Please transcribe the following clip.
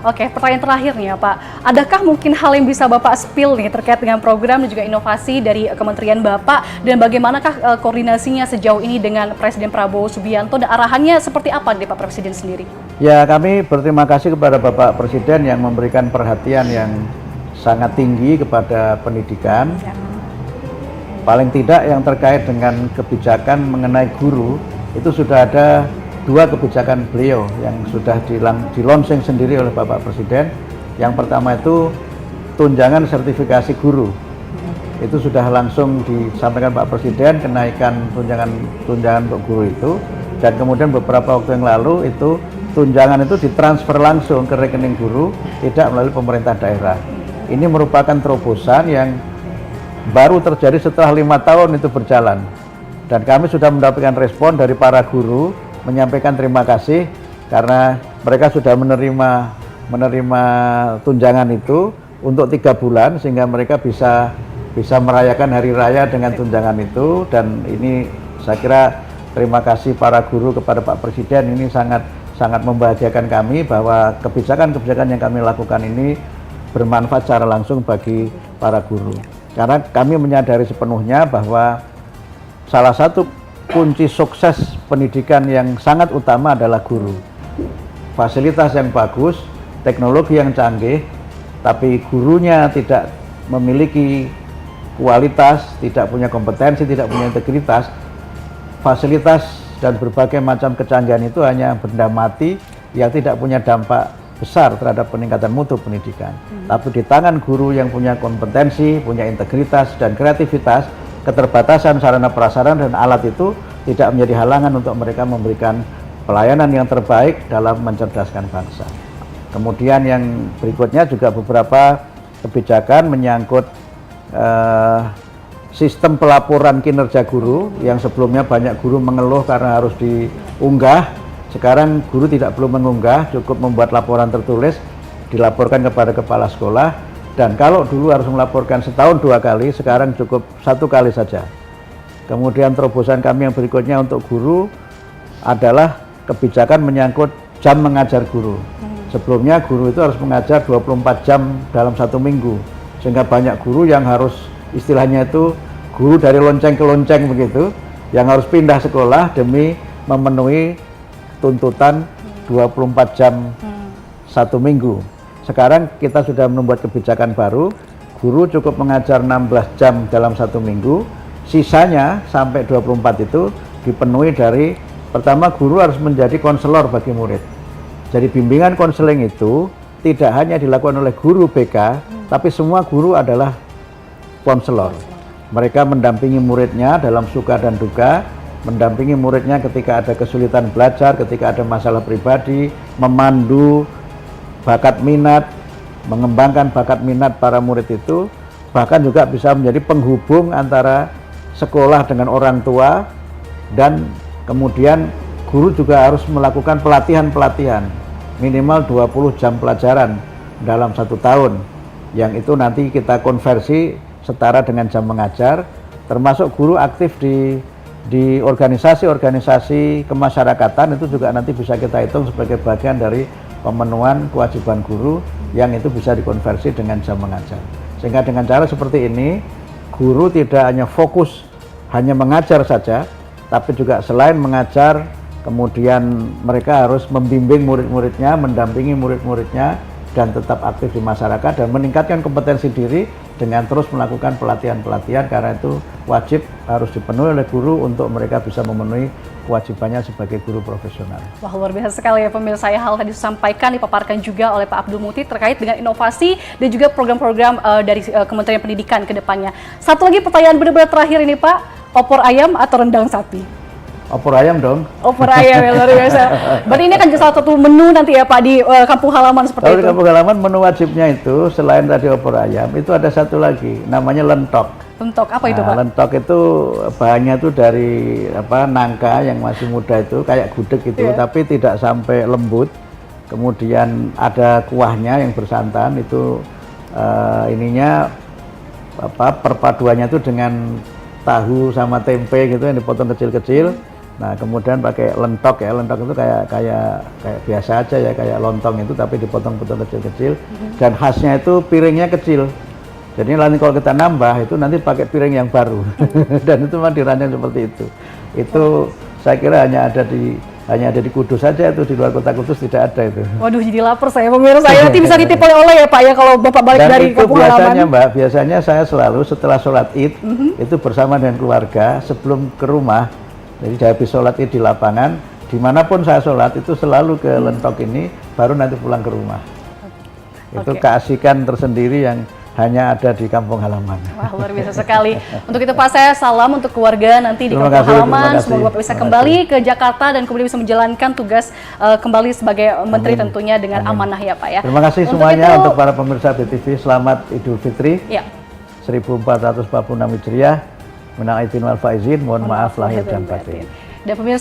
Oke, pertanyaan terakhir nih ya Pak. Adakah mungkin hal yang bisa Bapak spill nih terkait dengan program dan juga inovasi dari Kementerian Bapak dan bagaimanakah koordinasinya sejauh ini dengan Presiden Prabowo Subianto dan arahannya seperti apa dari Pak Presiden sendiri? Ya, kami berterima kasih kepada Bapak Presiden yang memberikan perhatian yang sangat tinggi kepada pendidikan. Paling tidak yang terkait dengan kebijakan mengenai guru, itu sudah ada 2 kebijakan beliau yang sudah di-launching sendiri oleh Bapak Presiden. Yang pertama itu tunjangan sertifikasi guru. Itu sudah langsung disampaikan Pak Presiden, kenaikan tunjangan untuk guru itu. Dan kemudian beberapa waktu yang lalu itu tunjangan itu ditransfer langsung ke rekening guru, tidak melalui pemerintah daerah. Ini merupakan terobosan yang baru terjadi setelah 5 tahun itu berjalan. Dan kami sudah mendapatkan respon dari para guru, menyampaikan terima kasih karena mereka sudah menerima tunjangan itu untuk 3 bulan sehingga mereka bisa merayakan hari raya dengan tunjangan itu. Dan ini saya kira terima kasih para guru kepada Pak Presiden, ini sangat membahagiakan kami bahwa kebijakan-kebijakan yang kami lakukan ini bermanfaat secara langsung bagi para guru. Karena kami menyadari sepenuhnya bahwa salah satu kunci sukses pendidikan yang sangat utama adalah guru. Fasilitas yang bagus, teknologi yang canggih, tapi gurunya tidak memiliki kualitas, tidak punya kompetensi, tidak punya integritas, fasilitas dan berbagai macam kecanggihan itu hanya benda mati yang tidak punya dampak besar terhadap peningkatan mutu pendidikan. Tapi di tangan guru yang punya kompetensi, punya integritas dan kreativitas, keterbatasan sarana prasarana dan alat itu tidak menjadi halangan untuk mereka memberikan pelayanan yang terbaik dalam mencerdaskan bangsa. Kemudian yang berikutnya juga beberapa kebijakan menyangkut sistem pelaporan kinerja guru yang sebelumnya banyak guru mengeluh karena harus diunggah. Sekarang guru tidak perlu mengunggah, cukup membuat laporan tertulis, dilaporkan kepada kepala sekolah. Dan kalau dulu harus melaporkan setahun 2 kali, sekarang cukup 1 kali saja. Kemudian terobosan kami yang berikutnya untuk guru adalah kebijakan menyangkut jam mengajar guru. Sebelumnya guru itu harus mengajar 24 jam dalam 1 minggu. Sehingga banyak guru yang harus, istilahnya itu guru dari lonceng ke lonceng begitu, yang harus pindah sekolah demi memenuhi tuntutan 24 jam 1 minggu. Sekarang kita sudah membuat kebijakan baru, guru cukup mengajar 16 jam dalam 1 minggu, sisanya sampai 24 itu dipenuhi dari, pertama guru harus menjadi konselor bagi murid. Jadi bimbingan konseling itu tidak hanya dilakukan oleh guru BK, tapi semua guru adalah konselor. Mereka mendampingi muridnya dalam suka dan duka, mendampingi muridnya ketika ada kesulitan belajar, ketika ada masalah pribadi, memandu bakat minat, mengembangkan bakat minat para murid itu, bahkan juga bisa menjadi penghubung antara sekolah dengan orang tua. Dan kemudian guru juga harus melakukan pelatihan-pelatihan minimal 20 jam pelajaran dalam 1 tahun, yang itu nanti kita konversi setara dengan jam mengajar, termasuk guru aktif di organisasi-organisasi kemasyarakatan, itu juga nanti bisa kita hitung sebagai bagian dari pemenuhan kewajiban guru, yang itu bisa dikonversi dengan jam mengajar. Sehingga dengan cara seperti ini, guru tidak hanya fokus hanya mengajar saja, tapi juga selain mengajar, kemudian mereka harus membimbing murid-muridnya, mendampingi murid-muridnya, dan tetap aktif di masyarakat dan meningkatkan kompetensi diri dengan terus melakukan pelatihan-pelatihan, karena itu wajib harus dipenuhi oleh guru untuk mereka bisa memenuhi kewajibannya sebagai guru profesional. Wah, luar biasa sekali ya pemirsa, hal tadi disampaikan, dipaparkan juga oleh Pak Abdul Muti terkait dengan inovasi dan juga program-program dari Kementerian Pendidikan ke depannya. Satu lagi pertanyaan benar-benar terakhir ini Pak, opor ayam atau rendang sapi? Opor ayam dong. Opor ayam ya, luar biasa. Berarti ini kan salah satu menu nanti ya Pak di kampung halaman seperti itu. Kalau di kampung halaman menu wajibnya itu selain tadi opor ayam, itu ada satu lagi namanya lentok. Lentok apa itu Pak? Lentok itu bahannya itu dari nangka yang masih muda itu kayak gudeg itu, tapi tidak sampai lembut. Kemudian ada kuahnya yang bersantan itu, ininya perpaduannya itu dengan tahu sama tempe gitu yang dipotong kecil-kecil. Nah, kemudian pakai lentok ya, lentok itu kayak biasa aja ya, kayak lontong itu tapi dipotong-potong kecil-kecil. Dan khasnya itu piringnya kecil. Jadi nanti kalau kita nambah itu nanti pakai piring yang baru. Dan itu memang dirancang seperti itu. Itu saya kira hanya ada di Kudus saja, itu di luar kota Kudus tidak ada itu. Waduh, jadi lapar saya pemirsa. Saya nanti bisa nitip oleh-oleh ya Pak ya kalau Bapak balik Dan dari itu kampung biasanya halaman. Mbak, biasanya saya selalu setelah sholat id itu bersama dengan keluarga sebelum ke rumah. Jadi habis sholat id di lapangan, dimanapun saya sholat itu selalu ke lentok ini, baru nanti pulang ke rumah. Itu keasikan tersendiri yang hanya ada di kampung halaman. Wah, luar biasa sekali. Untuk itu Pak, saya salam untuk keluarga nanti di kampung halaman. Semoga Bapak bisa kembali ke Jakarta dan kemudian bisa menjalankan tugas kembali sebagai menteri tentunya dengan amanah ya Pak ya. Terima kasih semuanya untuk para pemirsa BTV. Selamat Idul Fitri. Ya. 1446 Hijriah. Minal aidin wal faizin. Mohon maaf lahir dan batin. Dan pemirsa